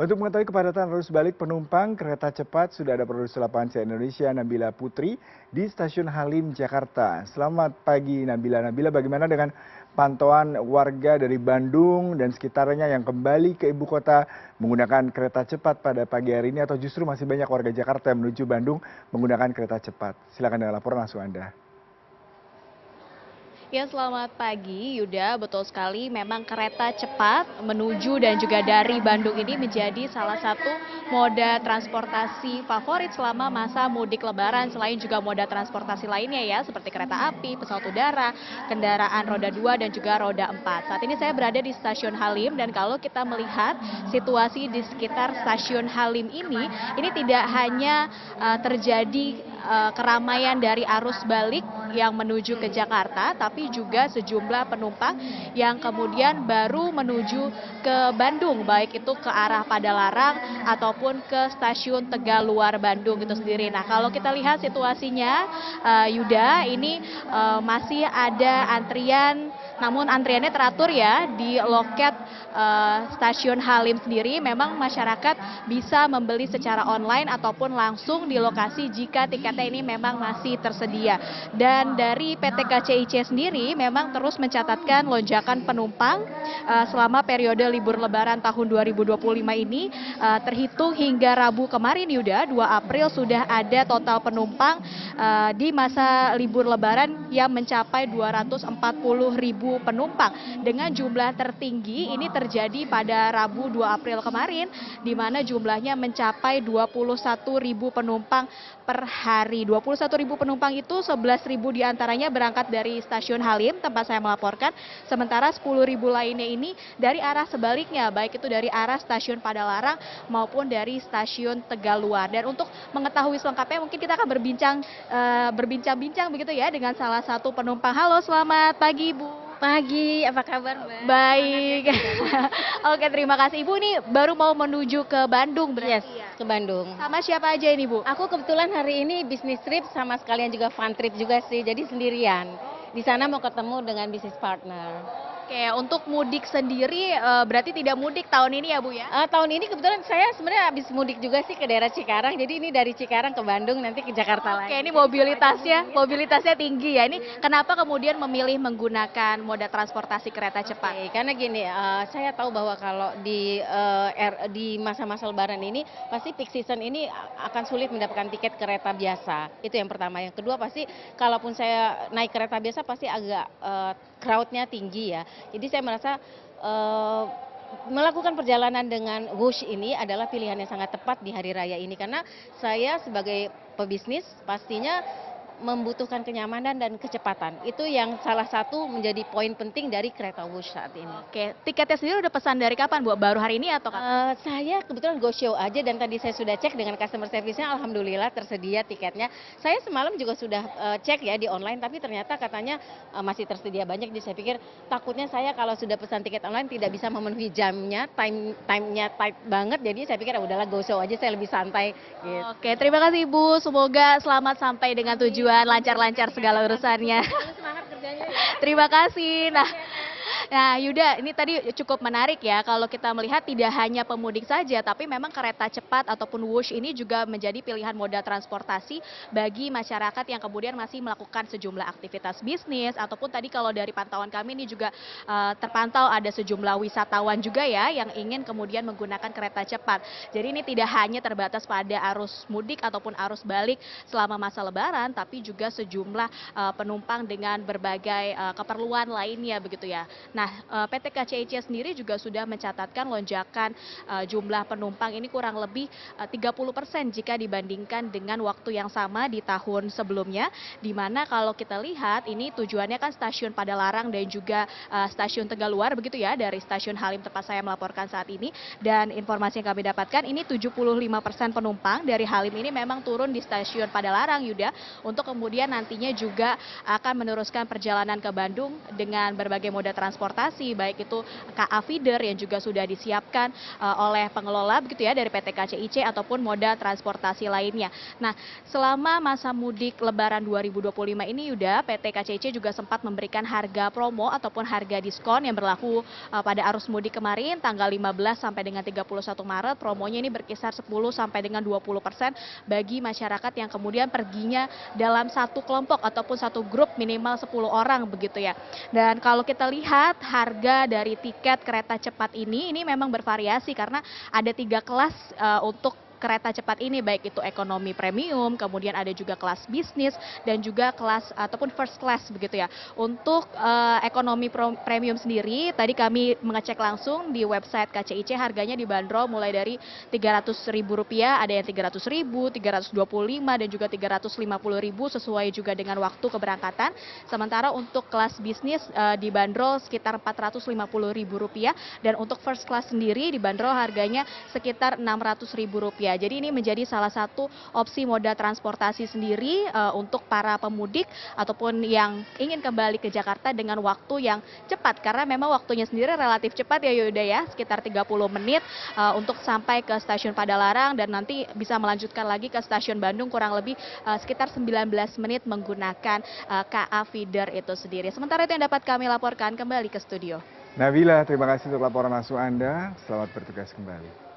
Untuk mengetahui kepadatan arus balik penumpang kereta cepat, sudah ada produser lapangan CNN Indonesia Nabila Putri di Stasiun Halim, Jakarta. Selamat pagi Nabila. Nabila, bagaimana dengan pantauan warga dari Bandung dan sekitarnya yang kembali ke ibu kota menggunakan kereta cepat pada pagi hari ini, atau justru masih banyak warga Jakarta yang menuju Bandung menggunakan kereta cepat? Silakan dengan laporan langsung Anda. Ya, selamat pagi Yuda. Betul sekali, memang kereta cepat menuju dan juga dari Bandung ini menjadi salah satu moda transportasi favorit selama masa mudik lebaran, selain juga moda transportasi lainnya ya, seperti kereta api, pesawat udara, kendaraan roda 2 dan juga roda 4. Saat ini saya berada di Stasiun Halim, dan kalau kita melihat situasi di sekitar Stasiun Halim ini tidak hanya terjadi keramaian dari arus balik yang menuju ke Jakarta, tapi juga sejumlah penumpang yang kemudian baru menuju ke Bandung, baik itu ke arah Padalarang ataupun ke stasiun Tegaluar Bandung itu sendiri. Nah, kalau kita lihat situasinya, Yuda, ini masih ada antrian, namun antriannya teratur ya di loket Stasiun Halim sendiri. Memang masyarakat bisa membeli secara online ataupun langsung di lokasi jika tiketnya ini memang masih tersedia. Dan dari PT KCIC sendiri memang terus mencatatkan lonjakan penumpang selama periode libur lebaran tahun 2025 ini. Terhitung hingga Rabu kemarin Yuda, 2 April, sudah ada total penumpang di masa libur lebaran yang mencapai 240.000 penumpang. Dengan jumlah tertinggi ini terjadi pada Rabu 2 April kemarin, di mana jumlahnya mencapai 21.000 penumpang per hari. 21.000 penumpang itu 11.000 diantaranya berangkat dari Stasiun Halim tempat saya melaporkan, sementara 10.000 lainnya ini dari arah sebaliknya, baik itu dari arah Stasiun Padalarang maupun dari Stasiun Tegaluar. Dan untuk mengetahui selengkapnya mungkin kita akan berbincang-bincang begitu ya dengan salah satu penumpang. Halo, selamat pagi Ibu. Pagi, apa kabar Mbak? Baik. Oke, terima kasih. Ibu ini baru mau menuju ke Bandung Yes, berarti ya? ke Bandung. Sama siapa aja ini Bu? Aku kebetulan hari ini bisnis trip sama sekalian juga fun trip juga sih, jadi sendirian. Di sana mau ketemu dengan bisnis partner. Oke, untuk mudik sendiri berarti tidak mudik tahun ini ya Bu ya? Tahun ini kebetulan saya sebenarnya habis mudik juga sih ke daerah Cikarang, jadi ini dari Cikarang ke Bandung, nanti ke Jakarta lagi. Oke, ini mobilitasnya tinggi ya. Ini kenapa kemudian memilih menggunakan moda transportasi kereta cepat? Oke, karena gini, saya tahu bahwa kalau di masa-masa Lebaran ini pasti peak season ini akan sulit mendapatkan tiket kereta biasa. Itu yang pertama. Yang kedua, pasti kalaupun saya naik kereta biasa pasti agak crowd-nya tinggi ya. Jadi saya merasa melakukan perjalanan dengan Wush ini adalah pilihan yang sangat tepat di hari raya ini, karena saya sebagai pebisnis pastinya membutuhkan kenyamanan dan kecepatan. Itu yang salah satu menjadi poin penting dari kereta Wush saat ini. Oke, tiketnya sendiri udah pesan dari kapan Bu? Baru hari ini atau kapan? Saya kebetulan go show aja, dan tadi saya sudah cek dengan customer service-nya, alhamdulillah tersedia tiketnya. Saya semalam juga sudah cek ya di online, tapi ternyata katanya masih tersedia banyak. Jadi saya pikir takutnya saya kalau sudah pesan tiket online tidak bisa memenuhi jamnya, time-nya tight banget. Jadi saya pikir udahlah go show aja, saya lebih santai gitu. Oke, terima kasih Ibu. Semoga selamat sampai dengan tujuan, lancar-lancar segala urusannya. Semangat kerjanya. Terima kasih. Nah, Yuda, ini tadi cukup menarik ya kalau kita melihat tidak hanya pemudik saja, tapi memang kereta cepat ataupun Wush ini juga menjadi pilihan moda transportasi bagi masyarakat yang kemudian masih melakukan sejumlah aktivitas bisnis, ataupun tadi kalau dari pantauan kami ini juga terpantau ada sejumlah wisatawan juga ya yang ingin kemudian menggunakan kereta cepat. Jadi ini tidak hanya terbatas pada arus mudik ataupun arus balik selama masa Lebaran, tapi juga sejumlah penumpang dengan berbagai keperluan lainnya begitu ya. Nah, PT KCIC sendiri juga sudah mencatatkan lonjakan jumlah penumpang ini kurang lebih 30% jika dibandingkan dengan waktu yang sama di tahun sebelumnya, di mana kalau kita lihat ini tujuannya kan Stasiun Padalarang dan juga Stasiun Tegaluar begitu ya, dari Stasiun Halim tempat saya melaporkan saat ini. Dan informasi yang kami dapatkan ini 75% penumpang dari Halim ini memang turun di Stasiun Padalarang Yuda, untuk kemudian nantinya juga akan meneruskan perjalanan ke Bandung dengan berbagai moda transportasi transportasi, baik itu KA feeder yang juga sudah disiapkan oleh pengelola begitu ya dari PT KCIC ataupun moda transportasi lainnya. Nah, selama masa mudik Lebaran 2025 ini Yuda, PT KCIC juga sempat memberikan harga promo ataupun harga diskon yang berlaku pada arus mudik kemarin tanggal 15 sampai dengan 31 Maret. Promonya ini berkisar 10 sampai dengan 20% bagi masyarakat yang kemudian perginya dalam satu kelompok ataupun satu grup minimal 10 orang begitu ya. Dan kalau kita lihat harga dari tiket kereta cepat ini memang bervariasi karena ada 3 kelas untuk kereta cepat ini, baik itu ekonomi premium, kemudian ada juga kelas bisnis dan juga kelas ataupun first class begitu ya. Untuk ekonomi premium sendiri tadi kami mengecek langsung di website KCIC, harganya dibanderol mulai dari Rp300.000, ada yang Rp300.000, Rp325 dan juga Rp350.000 sesuai juga dengan waktu keberangkatan. Sementara untuk kelas bisnis dibanderol sekitar Rp450.000 dan untuk first class sendiri dibanderol harganya sekitar Rp600.000. Jadi ini menjadi salah satu opsi moda transportasi sendiri untuk para pemudik ataupun yang ingin kembali ke Jakarta dengan waktu yang cepat, karena memang waktunya sendiri relatif cepat ya Yuda ya, sekitar 30 menit untuk sampai ke stasiun Padalarang dan nanti bisa melanjutkan lagi ke stasiun Bandung kurang lebih sekitar 19 menit menggunakan KA feeder itu sendiri. Sementara itu yang dapat kami laporkan, kembali ke studio. Nabila, terima kasih untuk laporan langsung Anda. Selamat bertugas kembali.